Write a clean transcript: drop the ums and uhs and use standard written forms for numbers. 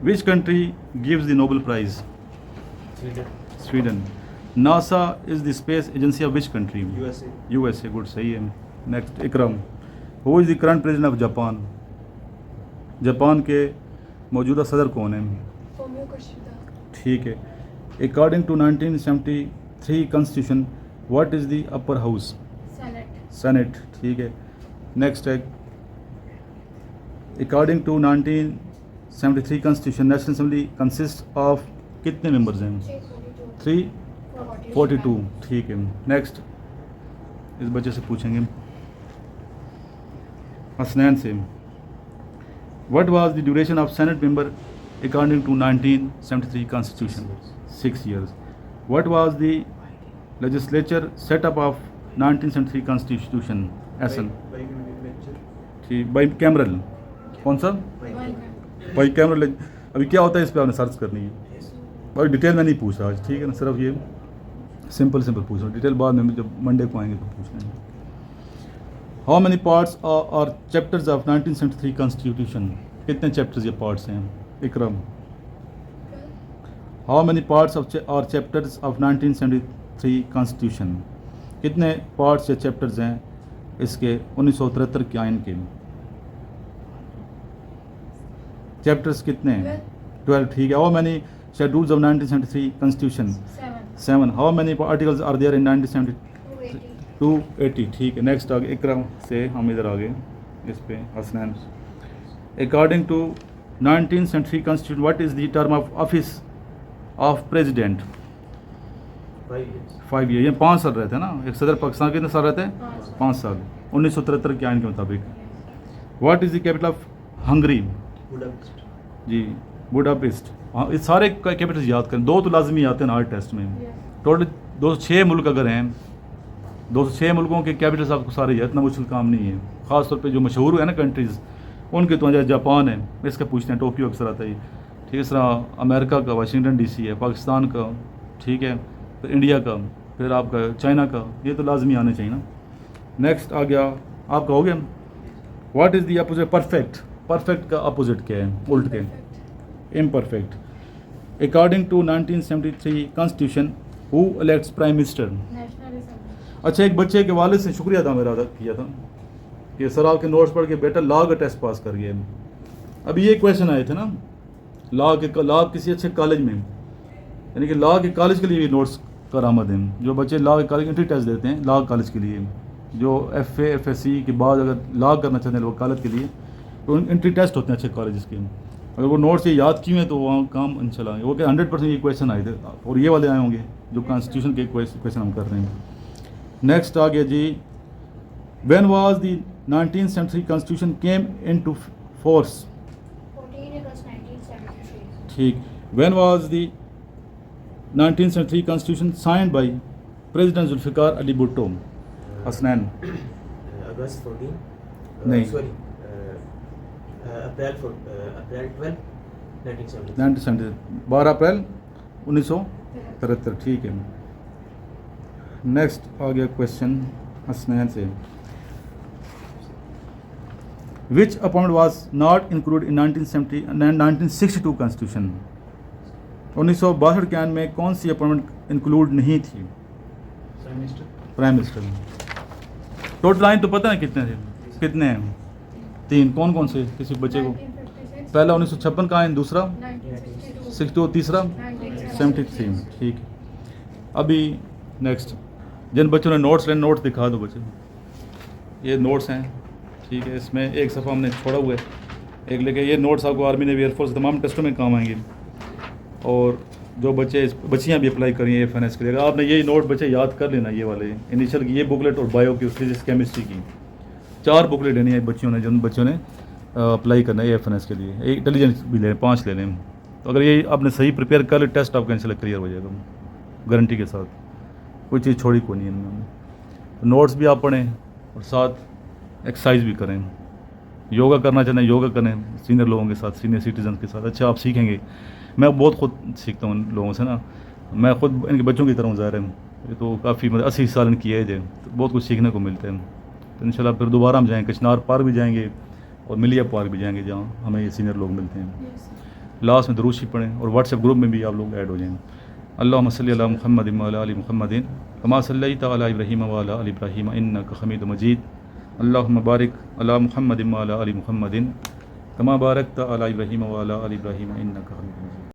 Which country gives the Nobel Prize? Sweden. Sweden. NASA is the space agency of which country? USA. USA. Good. सही है. Next, Ikram. Who is the current president of Japan? Japan के मौजूदा सदर कौन है? Fumio Kishida. ठीक है. According to 1973 Constitution, what is the upper house? Senate. Senate. ठीक है. Next है. According to 1973 Constitution, National Assembly consists of कितने members हैं? 342. ठीक है. नेक्स्ट इस बच्चे से पूछेंगे हसनैन से. What was the duration of senate member according to 1973 constitution? 6 years. What was the legislature setup of 1973 constitution? एसन. ठीक. Bicameral. कौन सा? Bicameral. अभी क्या होता है इस पर आपने सर्च करनी है. और डिटेल में नहीं पूछ रहा आज. ठीक है ना. सिर्फ ये सिंपल पूछ रहा हूँ. डिटेल बाद में जब मंडे को आएंगे तो पूछ लेंगे. हाउ मेनी पार्ट्स और चैप्टर्स ऑफ 1973 कॉन्स्टिट्यूशन? कितने चैप्टर्स या पार्ट्स हैं? इकरम. हाउ मेनी पार्ट्स और चैप्टर्स ऑफ 1973 कॉन्स्टिट्यूशन? कितने पार्ट्स या चैप्टर्स हैं इसके 1973 के आइन के? चैप्टर्स कितने हैं? 12. ठीक है. How many schedules of 1973 constitution? 7. How many articles are there in 1973? 280. ठीक है. नेक्स्ट आगे इकरम से हम इधर आगे इस पे Hasnain. According to 1973 constitution, what is the term of office of president? 5 years. ये 5 साल रहते हैं ना. एक सदर पाकिस्तान कितने साल रहते हैं? 5 साल. 1973 के आइन के मुताबिक. What is the capital of Hungary? जी, बुडापेस्ट. हाँ, ये सारे कैपिटल याद करें. 2 तो लाजमी आते हैं हर टेस्ट में. टोटल 206 मुल्क अगर हैं, 206 मुल्कों के कैपिटल्स आपको सारे याद. इतना मुश्किल काम नहीं है. ख़ास तौर पे जो मशहूर है ना कंट्रीज़, उनके तो जापान है, इसका पूछते हैं. टोक्यो अक्सर आता है. ठीक है. इस तरह अमेरिका का वाशिंगटन DC है, पाकिस्तान का. ठीक है. फिर इंडिया का, फिर आपका चाइना का. ये तो लाजमी आने चाहिए ना. नेक्स्ट आ गया आपका हो गया. What is the opposite perfect? Perfect का अपोजिट क्या है? उल्ट के. Imperfect. According to 1973 constitution, who elects prime minister? अच्छा, एक बच्चे के वालिद से शुक्रिया था मेरा अदा किया था कि सर आपके नोट्स पढ़ के बेटा लॉ का टेस्ट पास कर गया. अभी ये क्वेश्चन आए थे ना, लॉ किसी अच्छे कॉलेज में, यानी कि लॉ के कॉलेज के लिए भी नोट्स करामद हैं. जो बच्चे लॉ के कॉलेज एंट्री टेस्ट देते हैं लॉ कॉलेज के लिए, जो FA FSC के बाद अगर लॉ करना चाहते हैं लोग कॉलेज के लिए, तो एंट्री टेस्ट होते हैं अच्छे कॉलेज के. अगर वो नोट्स ये याद किए हैं तो वहाँ काम इंशाल्लाह वो क्या 100% ये क्वेश्चन आए थे, और ये वाले आए होंगे जो कॉन्स्टिट्यूशन के क्वेश्चन हम कर रहे हैं. नेक्स्ट आ गया जी. When was the 1973 constitution came into force? 14 अगस्त 1973. ठीक. When was the 1973 constitution signed by president Zulfikar Ali Bhutto? Hasnain. अगस्त 14. नहीं. Sorry, April 12 1970. 1970. 12 अप्रैल 1973. ठीक है. नेक्स्ट आ गया क्वेश्चन हसनैन से. Which appoint was not include in 1962 constitution? 1962 के आइन में कौन सी अपॉइंटमेंट इंक्लूड नहीं थी? Prime minister. टोटल आइन तो पता है कितने थे? कितने हैं? 3. कौन कौन से? किसी बच्चे को? 1956, पहला 1956 का आइन, दूसरा 1962, 62, तीसरा 1973. 73. ठीक. अभी नेक्स्ट जिन बच्चों ने नोट्स लेने, नोट्स दिखा दो बच्चे. ये नोट्स हैं. ठीक है. इसमें एक सफ़ा हमने छोड़ा हुआ है, एक लेके. ये नोट्स आपको आर्मी नेवी एयरफोर्स तमाम टेस्टों में काम आएंगे. और जो बच्चियाँ भी अप्लाई करेंगे FNS के लिए, अगर आपने ये नोट बच्चे याद कर लेना, ये वाले इनिशियल की ये बुकलेट और बायो की, फिजिक्स केमिस्ट्री की 4 बुकलेट लेनी है बच्चियों ने, जिन बच्चों ने अप्लाई करना है FNS के लिए. एक इंटेलिजेंस भी ले 5 ले लें. तो अगर ये आपने सही प्रिपेयर कर ले, टेस्ट आपका इंशाल्लाह क्लियर हो जाएगा गारंटी के साथ. कोई चीज़ छोड़ी कोई नहीं इनमें. तो नोट्स भी आप पढ़ें और साथ एक्सरसाइज भी करें. योगा करना चाहते हैं योगा करें सीनियर लोगों के साथ, सीनियर सिटीजन के साथ. अच्छा, आप सीखेंगे. मैं बहुत खुद सीखता हूँ इन लोगों से ना. मैं खुद इनके बच्चों की तरह हूँ. ज़ाहिर है ये तो काफ़ी 80 साल इनकी एज है, तो बहुत कुछ सीखने को मिलता है. तो इंशाल्लाह फिर दोबारा हम जाएंगे, कचनार पार्क भी जाएंगे और मिलिया पार्क भी जाएंगे, जहाँ हमें ये सीनियर लोग मिलते हैं. लास्ट में दुरूद शरीफ पढ़ें और व्हाट्सएप ग्रुप में भी आप लोग ऐड हो जाएँ। अल्लाहुम्मा सल्ली अला मुहम्मदिन व अला आलि मुहम्मदिन कमा सल्लैता अला इब्राहीम व अला आलि इब्राहीम इन्नका हमीदुम मजीद। अल्लाहुम्मा बारिक अला मुहम्मदिन व अला आलि मुहम्मदिन कमा बारकता अला इब्राहीम व अला आलि इब्राहीम इन्नका हमीदुम मजीद।